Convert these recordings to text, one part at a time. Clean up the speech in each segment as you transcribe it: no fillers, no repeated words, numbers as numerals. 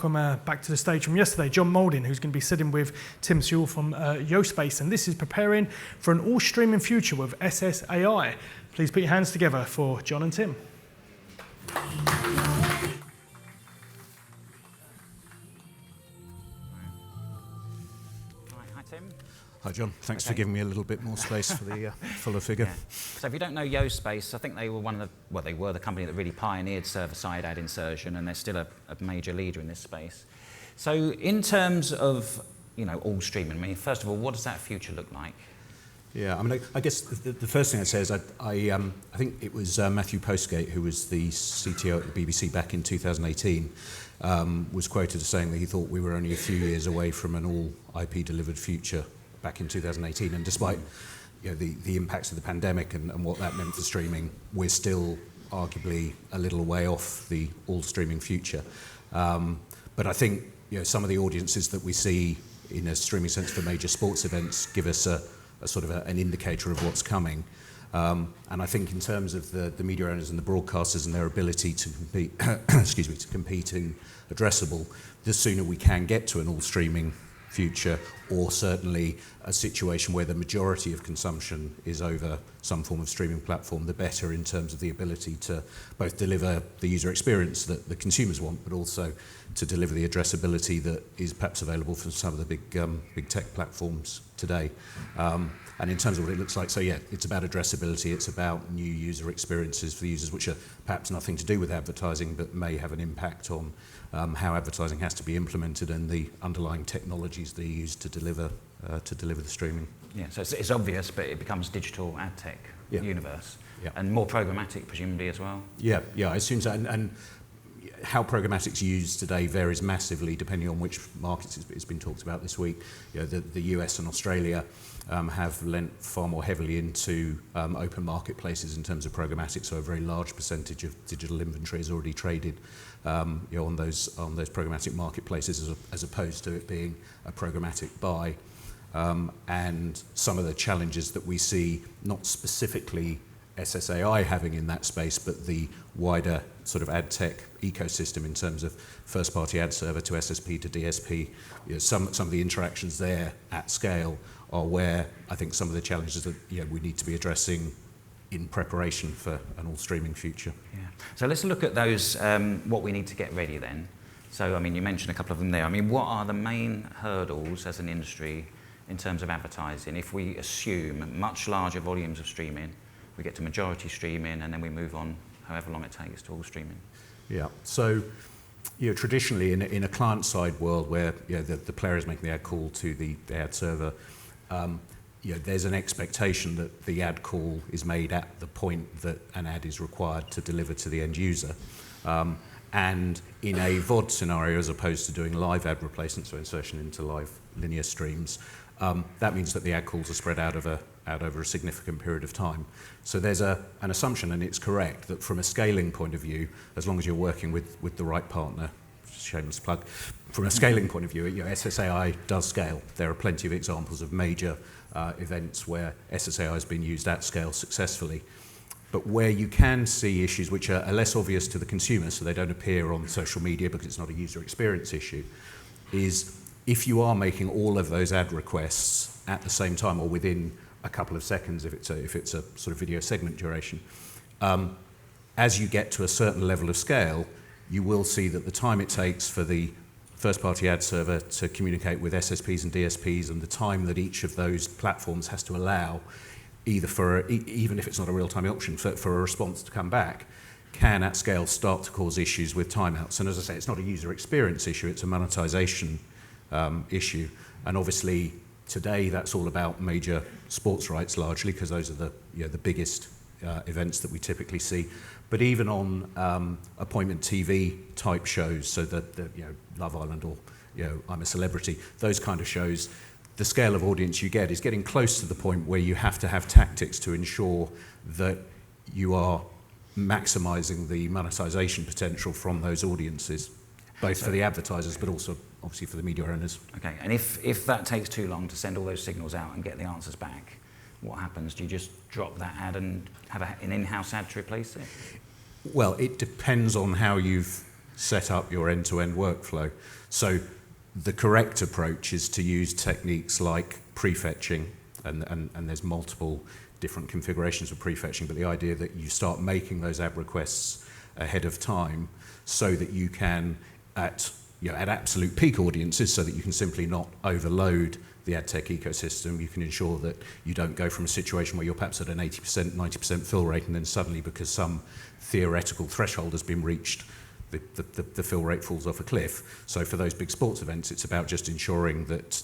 welcome back to the stage from yesterday, John Moulding, who's going to be sitting with Tim Sewell from Yospace, and this is preparing for an all-streaming future with SSAI. Please put your hands together for John and Tim. Hi John, thanks for giving me a little bit more space for the fuller figure. Yeah. So if you don't know Yospace, I think they were they were the company that really pioneered server-side ad insertion, and they're still a major leader in this space. So in terms of, all streaming, I mean, first of all, what does that future look like? Yeah, I mean, I guess the first thing I'd say is I think it was Matthew Postgate, who was the CTO at the BBC back in 2018, was quoted as saying that he thought we were only a few years away from an all IP delivered future back in 2018, and despite the impacts of the pandemic and what that meant for streaming, we're still arguably a little way off the all streaming future. But I think some of the audiences that we see in a streaming sense for major sports events give us a sort of an indicator of what's coming. And I think in terms of the media owners and the broadcasters and their ability to compete, to compete in addressable, the sooner we can get to an all streaming future, or certainly a situation where the majority of consumption is over some form of streaming platform, the better in terms of the ability to both deliver the user experience that the consumers want, but also to deliver the addressability that is perhaps available from some of the big tech platforms today. And in terms of what it looks like, so yeah, it's about addressability, it's about new user experiences for the users, which are perhaps nothing to do with advertising, but may have an impact on how advertising has to be implemented and the underlying technologies they use to deliver the streaming. Yeah, so it's obvious, but it becomes digital ad tech universe, and more programmatic presumably as well. Yeah, I assume so. And how programmatic's used today varies massively depending on which markets it's been talked about this week. The US and Australia have lent far more heavily into open marketplaces in terms of programmatic, so a very large percentage of digital inventory is already traded on those programmatic marketplaces as opposed to it being a programmatic buy. And some of the challenges that we see, not specifically SSAI having in that space, but the wider sort of ad tech ecosystem in terms of first-party ad server to SSP to DSP, some of the interactions there at scale are where I think some of the challenges that we need to be addressing in preparation for an all-streaming future. Yeah. So let's look at those, what we need to get ready then. So, I mean, you mentioned a couple of them there. I mean, what are the main hurdles as an industry in terms of advertising? If we assume much larger volumes of streaming, we get to majority streaming, and then we move on however long it takes to all streaming. Yeah, so traditionally in a client-side world where the player is making the ad call to the ad server, there's an expectation that the ad call is made at the point that an ad is required to deliver to the end user. And in a VOD scenario, as opposed to doing live ad replacement, so insertion into live linear streams, that means that the ad calls are spread out over a significant period of time. So there's an assumption, and it's correct, that from a scaling point of view, as long as you're working with the right partner, shameless plug, from a scaling point of view, SSAI does scale. There are plenty of examples of major events where SSAI has been used at scale successfully. But where you can see issues which are less obvious to the consumer, so they don't appear on social media because it's not a user experience issue, is if you are making all of those ad requests at the same time or within a couple of seconds, if it's a sort of video segment duration, as you get to a certain level of scale, you will see that the time it takes for the first-party ad server to communicate with SSPs and DSPs, and the time that each of those platforms has to allow, even if it's not a real-time option, for a response to come back, can at scale start to cause issues with timeouts. And as I say, it's not a user experience issue, it's a monetization issue. And obviously today that's all about major sports rights largely, because those are the biggest events that we typically see. But even on appointment TV type shows, so that Love Island or I'm a Celebrity, those kind of shows, the scale of audience you get is getting close to the point where you have to have tactics to ensure that you are maximizing the monetization potential from those audiences, both for the advertisers but also obviously for the media owners. Okay, and if that takes too long to send all those signals out and get the answers back, what happens? Do you just drop that ad and have an in-house ad to replace it? Well, it depends on how you've set up your end-to-end workflow. So the correct approach is to use techniques like prefetching, and there's multiple different configurations of prefetching, but the idea that you start making those add requests ahead of time so that you can, at absolute peak audiences, so that you can simply not overload the ad tech ecosystem. You can ensure that you don't go from a situation where you're perhaps at an 80%, 90% fill rate, and then suddenly, because some theoretical threshold has been reached, the fill rate falls off a cliff. So for those big sports events, it's about just ensuring that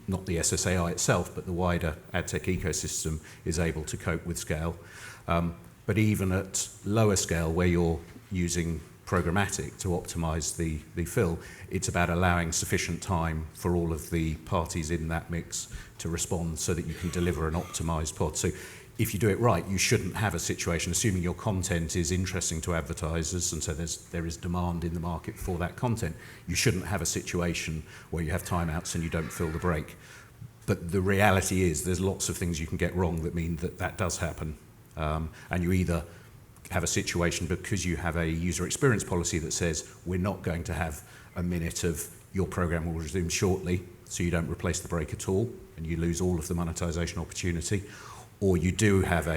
not the SSAI itself, but the wider ad tech ecosystem is able to cope with scale. But even at lower scale, where you're using programmatic to optimize the fill, it's about allowing sufficient time for all of the parties in that mix to respond so that you can deliver an optimized pod. So if you do it right, you shouldn't have a situation, assuming your content is interesting to advertisers, and so there is demand in the market for that content, you shouldn't have a situation where you have timeouts and you don't fill the break. But the reality is there's lots of things you can get wrong that mean that does happen. And you either have a situation because you have a user experience policy that says we're not going to have a minute of your program will resume shortly, so you don't replace the break at all, and you lose all of the monetization opportunity. Or you do have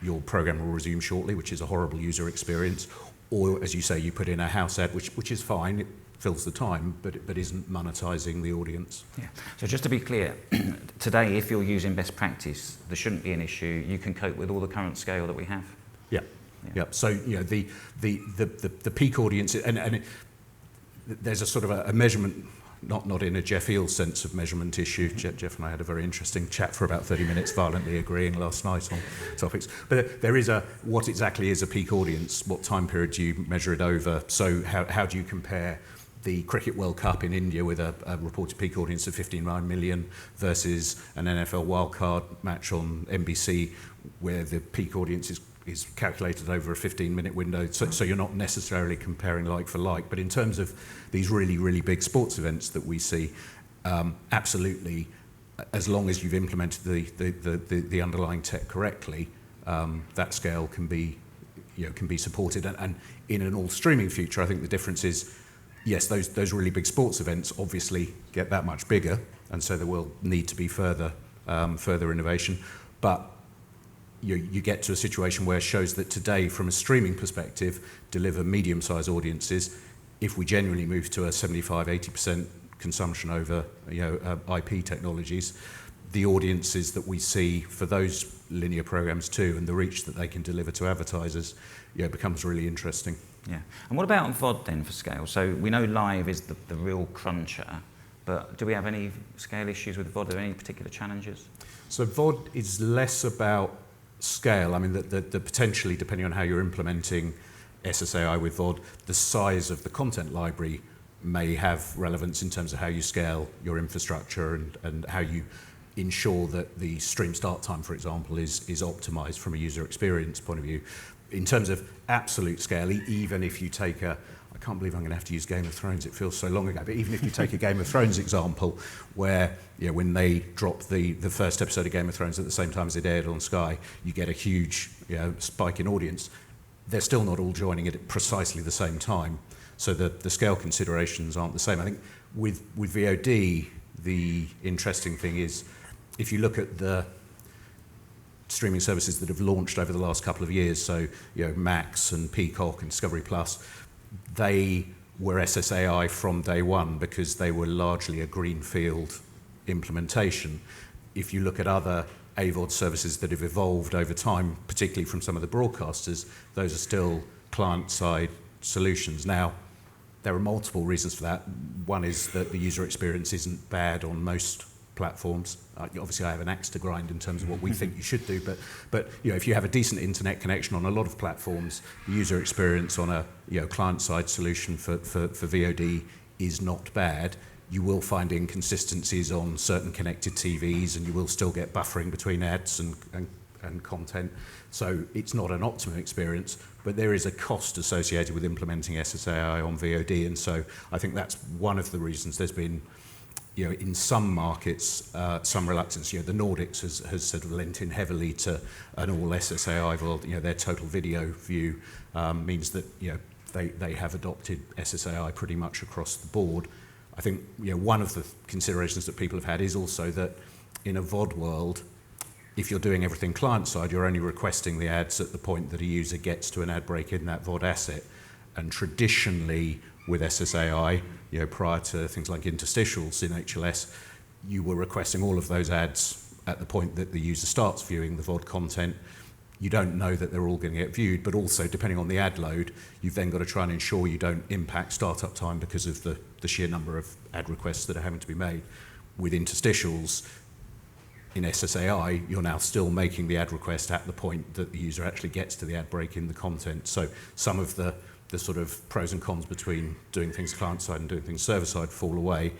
your program will resume shortly, which is a horrible user experience. Or, as you say, you put in a house ad, which is fine, it fills the time, but isn't monetizing the audience. Yeah. So just to be clear, today, if you're using best practice, there shouldn't be an issue. You can cope with all the current scale that we have. Yeah. Yeah. So the peak audience, and there's a sort of a measurement. Not in a Jeff Eales sense of measurement issue. Jeff and I had a very interesting chat for about 30 minutes, violently agreeing last night on topics. But there is what exactly is a peak audience? What time period do you measure it over? So how do you compare the Cricket World Cup in India with a reported peak audience of 59 million versus an NFL wildcard match on NBC where the peak audience is calculated over a 15-minute window, so you're not necessarily comparing like for like. But in terms of these really, really big sports events that we see, absolutely, as long as you've implemented the underlying tech correctly, that scale can be supported. And in an all-streaming future, I think the difference is, yes, those really big sports events obviously get that much bigger, and so there will need to be further innovation. But you get to a situation where shows that today, from a streaming perspective, deliver medium-sized audiences. If we genuinely move to a 75-80% consumption over IP technologies, the audiences that we see for those linear programs too, and the reach that they can deliver to advertisers, becomes really interesting. Yeah. And what about VOD then for scale? So we know live is the real cruncher, but do we have any scale issues with VOD? Are there any particular challenges? So VOD is less about scale. I mean, the potentially, depending on how you're implementing SSAI with VOD, the size of the content library may have relevance in terms of how you scale your infrastructure and how you ensure that the stream start time, for example, is optimized from a user experience point of view. In terms of absolute scale, even if you take I can't believe I'm going to have to use Game of Thrones, it feels so long ago, but even if you take a Game of Thrones example where when they drop the first episode of Game of Thrones at the same time as it aired on Sky, you get a huge spike in audience. They're still not all joining it at precisely the same time, so the scale considerations aren't the same. I think with VOD, the interesting thing is, if you look at the streaming services that have launched over the last couple of years, so Max and Peacock and Discovery Plus, they were SSAI from day one because they were largely a greenfield implementation. If you look at other AVOD services that have evolved over time, particularly from some of the broadcasters, those are still client-side solutions. Now, there are multiple reasons for that. One is that the user experience isn't bad on most platforms. Obviously, I have an axe to grind in terms of what we think you should do, but if you have a decent internet connection on a lot of platforms, the user experience on a client-side solution for VOD is not bad. You will find inconsistencies on certain connected TVs, and you will still get buffering between ads and content. So it's not an optimum experience, but there is a cost associated with implementing SSAI on VOD, and so I think that's one of the reasons there's been in some markets, some reluctance. The Nordics has sort of lent in heavily to an all SSAI. Their total video view means that they have adopted SSAI pretty much across the board. I think one of the considerations that people have had is also that in a VOD world, if you're doing everything client-side, you're only requesting the ads at the point that a user gets to an ad break in that VOD asset. And traditionally, with SSAI, prior to things like interstitials in HLS, you were requesting all of those ads at the point that the user starts viewing the VOD content. You don't know that they're all going to get viewed, but also, depending on the ad load, you've then got to try and ensure you don't impact startup time because of the sheer number of ad requests that are having to be made. With interstitials, in SSAI, you're now still making the ad request at the point that the user actually gets to the ad break in the content. So some of the sort of pros and cons between doing things client-side and doing things server-side fall away.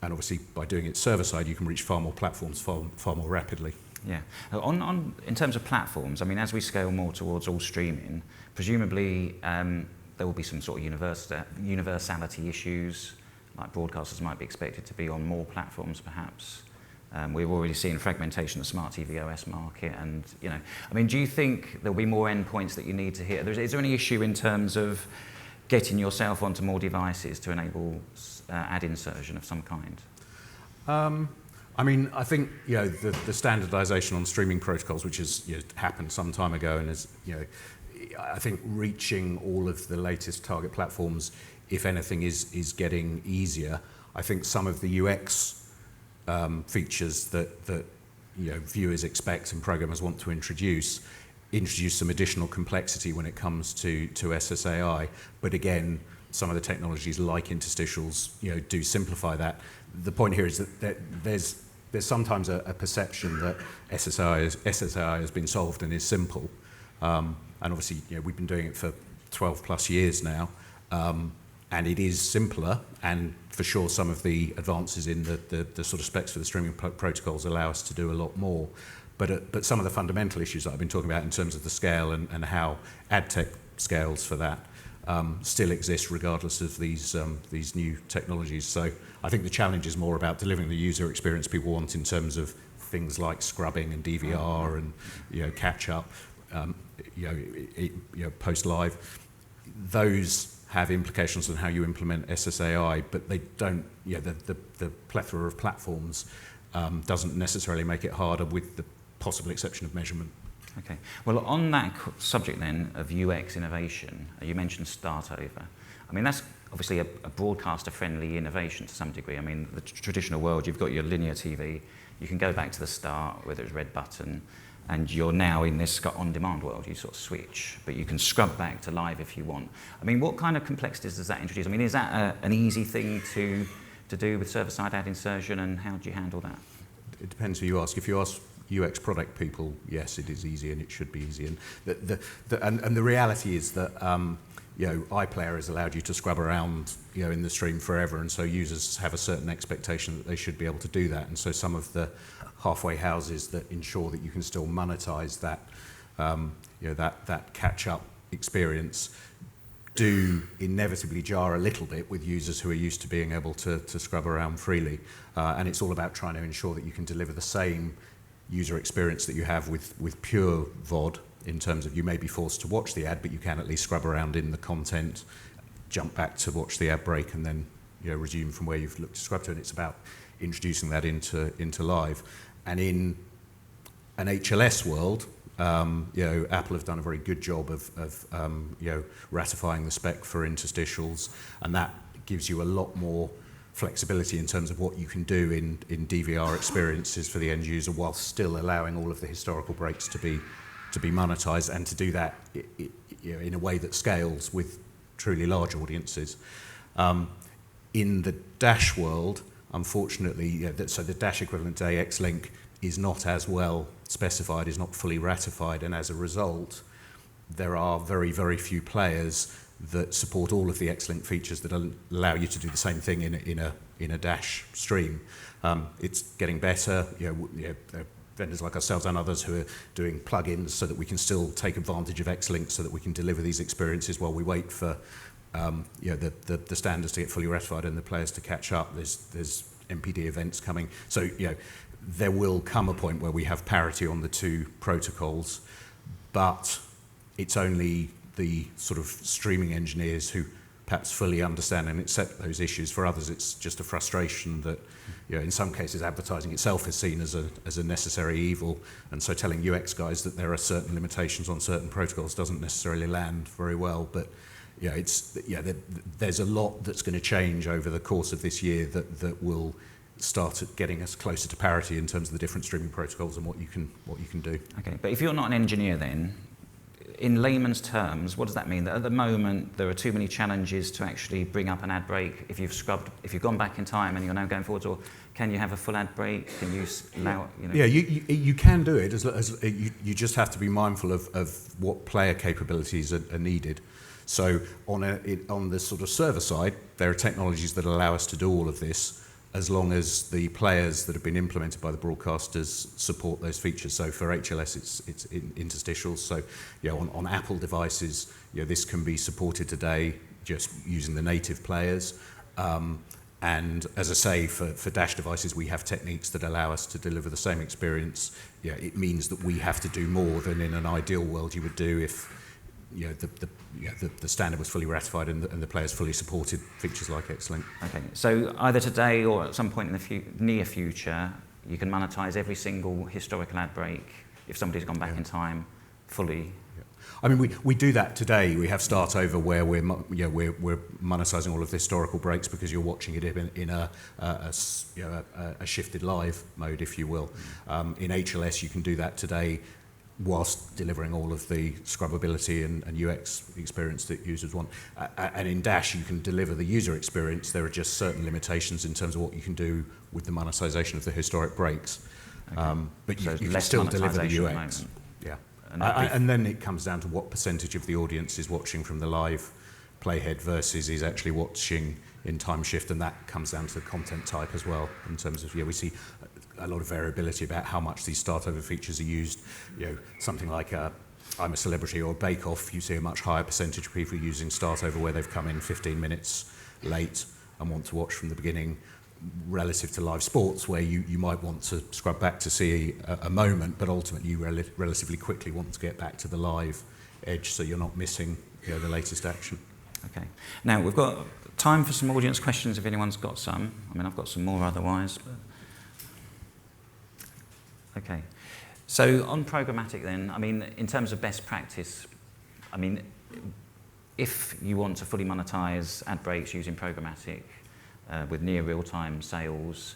And obviously, by doing it server-side, you can reach far more platforms far more rapidly. Yeah. In terms of platforms, I mean, as we scale more towards all streaming, presumably there will be some sort of universality issues, like broadcasters might be expected to be on more platforms, perhaps. We've already seen fragmentation of the smart CTVWS market, and I mean, do you think there'll be more endpoints that you need to hit? Is there any issue in terms of getting yourself onto more devices to enable ad insertion of some kind? I mean, I think the standardization on streaming protocols, which has happened some time ago, and is I think reaching all of the latest target platforms, if anything, is getting easier. I think some of the UX features that viewers expect and programmers want to introduce some additional complexity when it comes to SSAI. But again, some of the technologies like interstitials do simplify that. The point here is that there's sometimes a perception that SSAI has been solved and is simple. And obviously, we've been doing it for 12 plus years now. And it is simpler, and for sure some of the advances in the sort of specs for the streaming protocols allow us to do a lot more. But some of the fundamental issues that I've been talking about in terms of the scale and how ad tech scales for that still exist regardless of these new technologies. So I think the challenge is more about delivering the user experience people want in terms of things like scrubbing and DVR and catch up, post live. Those have implications on how you implement SSAI, but they don't. The plethora of platforms doesn't necessarily make it harder, with the possible exception of measurement. Okay. Well, on that subject then of UX innovation, you mentioned start over. I mean, that's obviously a broadcaster-friendly innovation to some degree. I mean, the traditional world, you've got your linear TV. You can go back to the start, whether it's red button, and you're now in this on-demand world. You sort of switch, but you can scrub back to live if you want. I mean, what kind of complexities does that introduce? I mean, is that an easy thing to do with server-side ad insertion, and how do you handle that? It depends who you ask. If you ask UX product people, yes, it is easy and it should be easy. And the reality is that iPlayer has allowed you to scrub around in the stream forever, and so users have a certain expectation that they should be able to do that. And so some of the halfway houses that ensure that you can still monetize that that catch-up experience do inevitably jar a little bit with users who are used to being able to scrub around freely. And it's all about trying to ensure that you can deliver the same user experience that you have with pure VOD, in terms of you may be forced to watch the ad, but you can at least scrub around in the content, jump back to watch the ad break, and then resume from where you've looked to scrub to. And it's about introducing that into live. And in an HLS world, Apple have done a very good job of ratifying the spec for interstitials, and that gives you a lot more flexibility in terms of what you can do in DVR experiences for the end user, while still allowing all of the historical breaks to be monetized, and to do that in a way that scales with truly large audiences. In the Dash world, unfortunately, so the Dash equivalent to AX-Link is not as well specified, is not fully ratified, and as a result, there are very, very few players that support all of the X-Link features that allow you to do the same thing in a Dash stream. It's getting better. Vendors like ourselves and others who are doing plugins so that we can still take advantage of X-Link, so that we can deliver these experiences while we wait for the standards to get fully ratified and the players to catch up. There's MPD events coming. So there will come a point where we have parity on the two protocols, but it's only the sort of streaming engineers who perhaps fully understand and accept those issues. For others, it's just a frustration that, in some cases, advertising itself is seen as a necessary evil, and so telling UX guys that there are certain limitations on certain protocols doesn't necessarily land very well. But there's a lot that's going to change over the course of this year that will start getting us closer to parity in terms of the different streaming protocols and what you can do. Okay, but if you're not an engineer then, in layman's terms, what does that mean? That at the moment there are too many challenges to actually bring up an ad break if you've gone back in time and you're now going forwards, or can you have a full ad break? Can you allow it? Yeah, you can do it, as you just have to be mindful of what player capabilities are needed. So on the sort of server side, there are technologies that allow us to do all of this, as long as the players that have been implemented by the broadcasters support those features. So for HLS, it's interstitials. So on Apple devices, this can be supported today just using the native players. And as I say, for Dash devices, we have techniques that allow us to deliver the same experience. It means that we have to do more than in an ideal world you would do if the standard was fully ratified and the players fully supported features like X-Link. Okay, so either today or at some point in the near future, you can monetize every single historical ad break if somebody's gone back in time fully. I mean, we do that today. We have Start Over where we're monetizing all of the historical breaks because you're watching it in a shifted live mode, if you will. In HLS, you can do that today, whilst delivering all of the scrubbability and UX experience that users want. And in Dash, you can deliver the user experience. There are just certain limitations in terms of what you can do with the monetization of the historic breaks. Okay. But you can still deliver the UX. Yeah. And then it comes down to what percentage of the audience is watching from the live playhead versus is actually watching in time shift, and that comes down to the content type as well, in terms of, we see a lot of variability about how much these start over features are used. Something like I'm a Celebrity or Bake Off, you see a much higher percentage of people using start over where they've come in 15 minutes late and want to watch from the beginning, relative to live sports where you might want to scrub back to see a moment, but ultimately you relatively quickly want to get back to the live edge so you're not missing the latest action. Okay. Now we've got time for some audience questions if anyone's got some. I mean, I've got some more otherwise. But... Okay. So on programmatic then, I mean, in terms of best practice, I mean, if you want to fully monetize ad breaks using programmatic with near real-time sales,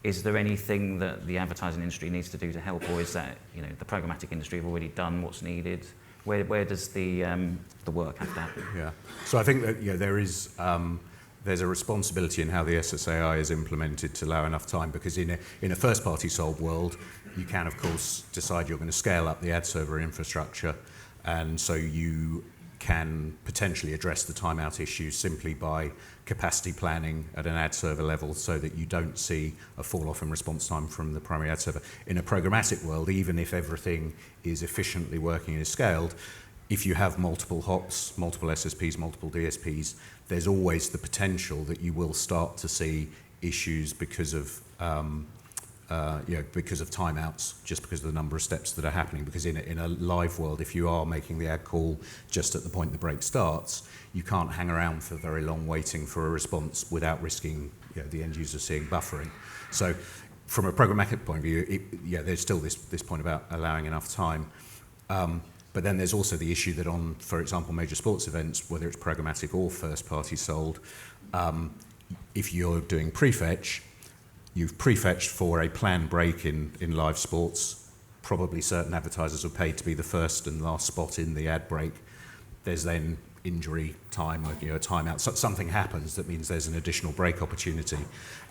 is there anything that the advertising industry needs to do to help, or is that, the programmatic industry have already done what's needed? Where does the work have to happen? Yeah. So I think that there's a responsibility in how the SSAI is implemented to allow enough time, because in a first-party sold world, you can, of course, decide you're going to scale up the ad server infrastructure, and so you can potentially address the timeout issues simply by capacity planning at an ad server level so that you don't see a fall-off in response time from the primary ad server. In a programmatic world, even if everything is efficiently working and is scaled, if you have multiple hops, multiple SSPs, multiple DSPs, there's always the potential that you will start to see issues because of timeouts, just because of the number of steps that are happening. Because in a live world, if you are making the ad call just at the point the break starts, you can't hang around for very long waiting for a response without risking the end user seeing buffering. So from a programmatic point of view, there's still this point about allowing enough time. But then there's also the issue that on, for example, major sports events, whether it's programmatic or first-party sold, if you're doing prefetch, you've prefetched for a planned break in live sports. Probably certain advertisers are paid to be the first and last spot in the ad break. There's then injury time, a timeout. So something happens that means there's an additional break opportunity,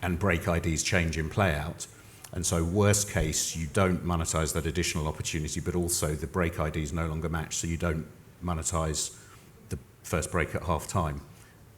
and break IDs change in playout. And so worst case, you don't monetize that additional opportunity, but also the break IDs no longer match, so you don't monetize the first break at half time,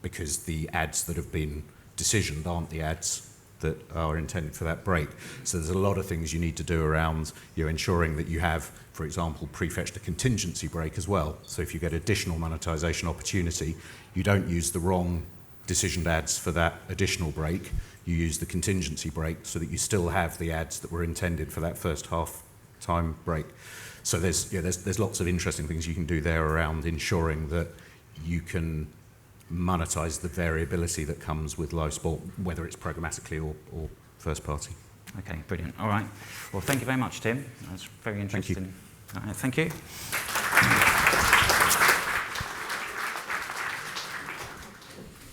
because the ads that have been decisioned aren't the ads that are intended for that break. So there's a lot of things you need to do around ensuring that you have, for example, prefetched a contingency break as well. So if you get additional monetization opportunity, you don't use the wrong decisioned ads for that additional break. You use the contingency break so that you still have the ads that were intended for that first half time break. So there's lots of interesting things you can do there around ensuring that you can monetize the variability that comes with live sport, whether it's programmatically or first party. Okay, brilliant. All right. Well, thank you very much, Tim. That's very interesting. Thank you. All right, thank you.